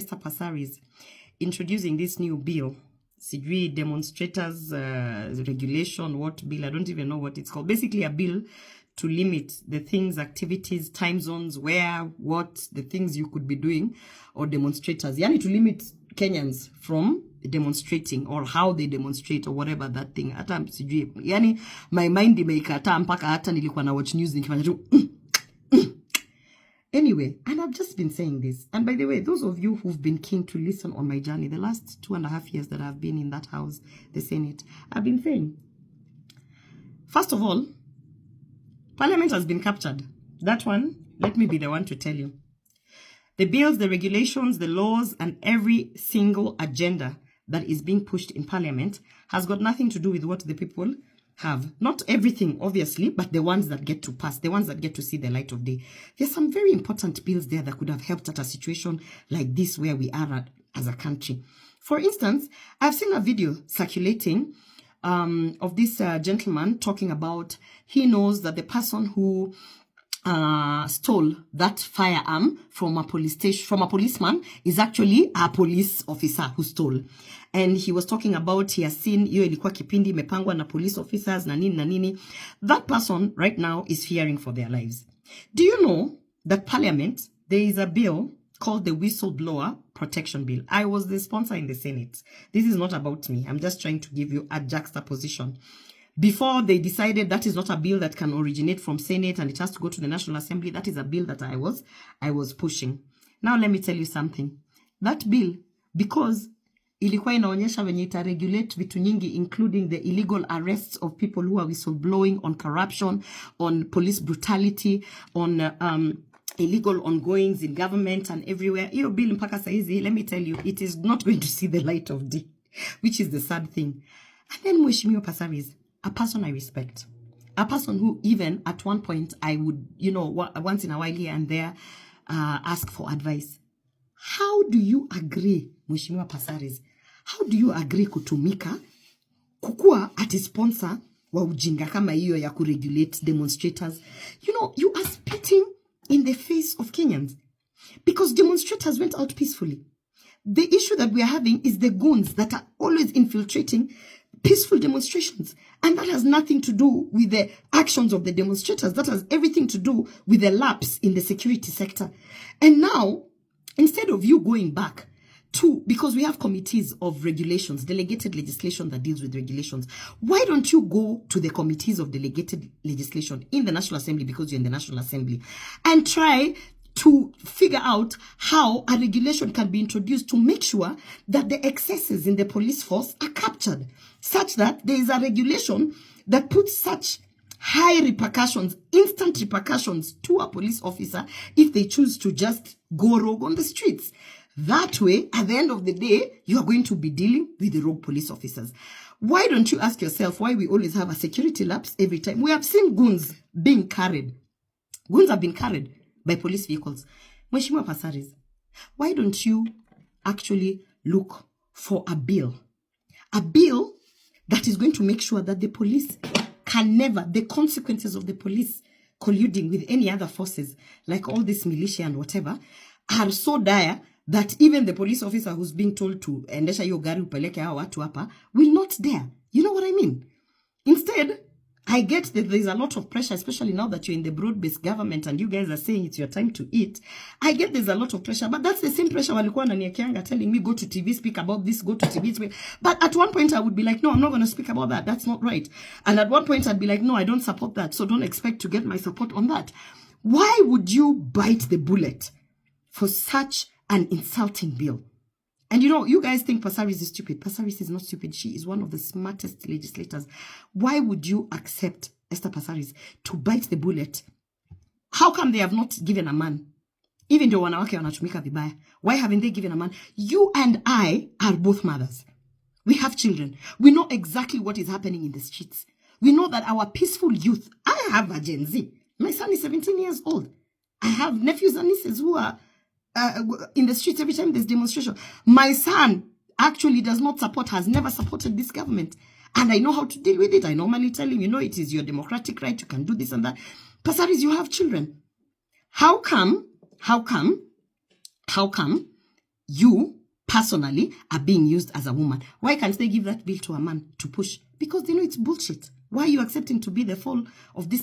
Esther Passaris introducing this new bill. Sijui demonstrators regulation, what bill? I don't even know what it's called. Basically a bill to limit the things, activities, time zones, where, what, the things you could be doing, or demonstrators. Yani to limit Kenyans from demonstrating or how they demonstrate or whatever that thing. Hata sijui. Yani my mind imeikataa mpaka hata nilikuwa na watch news nikifanya tu Anyway, and I've just been saying this. And by the way, those of you who've been keen to listen on my journey, the last 2.5 years that I've been in that house, the Senate, I've been saying, first of all, Parliament has been captured. That one, let me be the one to tell you. The bills, the regulations, the laws, and every single agenda that is being pushed in Parliament has got nothing to do with what the people have. Not everything, obviously, but the ones that get to pass, the ones that get to see the light of day. There's some very important bills there that could have helped at a situation like this where we are at, as a country. For instance, I've seen a video circulating of this gentleman talking about he knows that the person who stole that firearm from a police station, from a policeman, is actually a police officer who stole. And he was talking about he has seen hiyo ilikuwa kipindi imepangwa na police officers na nini na nini. That person right now is fearing for their lives. Do you know that Parliament, there is a bill called the Whistleblower Protection Bill? I was the sponsor in the Senate. This is not about me. I'm just trying to give you a juxtaposition. Before they decided that is not a bill that can originate from Senate and it has to go to the National Assembly, that is a bill that I was pushing. Now let me tell you something. That bill, because ilikuwa inaonyesha venye ita regulate vitu nyingi, including the illegal arrests of people who are whistleblowing on corruption, on police brutality, on illegal ongoings in government and everywhere. Iyo bill mpaka saizi, let me tell you, it is not going to see the light of day, which is the sad thing. And then Mheshimiwa Passaris, a person I respect, a person who even at one point I would, you know, once in a while here and there, ask for advice. How do you agree, Mheshimiwa Passaris? How do you agree kutumika kukua ati sponsor wa ujinga kama hiyo ya kuregulate demonstrators? You know, you are spitting in the face of Kenyans because demonstrators went out peacefully. The issue that we are having is the goons that are always infiltrating peaceful demonstrations. And that has nothing to do with the actions of the demonstrators. That has everything to do with the lapse in the security sector. And now, instead of you going back to, because we have committees of regulations, delegated legislation that deals with regulations, why don't you go to the committees of delegated legislation in the National Assembly, because you're in the National Assembly, and try to figure out how a regulation can be introduced to make sure that the excesses in the police force are captured, such that there is a regulation that puts such high repercussions, instant repercussions to a police officer if they choose to just go rogue on the streets. That way, at the end of the day, you are going to be dealing with the rogue police officers. Why don't you ask yourself why we always have a security lapse every time? We have seen goons being carried. Goons have been carried by police vehicles. Mheshimiwa Passaris, why don't you actually look for a bill that is going to make sure that the police can never, the consequences of the police colluding with any other forces, like all this militia and whatever, are so dire that even the police officer who's being told to endesha hiyo gari upeleke hao watu hapa will not dare. You know what I mean? Instead, I get that there's a lot of pressure, especially now that you're in the broad-based government and you guys are saying it's your time to eat. I get there's a lot of pressure, but that's the same pressure walikuwa wananiakianga telling me, go to TV, speak about this, go to TV, speak. But at one point I would be like, no, I'm not going to speak about that. That's not right. And at one point I'd be like, no, I don't support that. So don't expect to get my support on that. Why would you bite the bullet for such an insulting bill? And you know, you guys think Passaris is stupid. Passaris is not stupid. She is one of the smartest legislators. Why would you accept Esther Passaris to bite the bullet? How come they have not given a man? Even though wanawake wanatumika vibaya. Why haven't they given a man? You and I are both mothers. We have children. We know exactly what is happening in the streets. We know that our peaceful youth, I have a Gen Z. My son is 17 years old. I have nephews and nieces who are in the streets every time there's demonstration. My son actually does not support, has never supported this government. And I know how to deal with it. I normally tell him, you know, it is your democratic right. You can do this and that. Passaris, you have children. How come you personally are being used as a woman. Why can't they give that bill to a man to push? Because they know it's bullshit. Why are you accepting to be the fall of this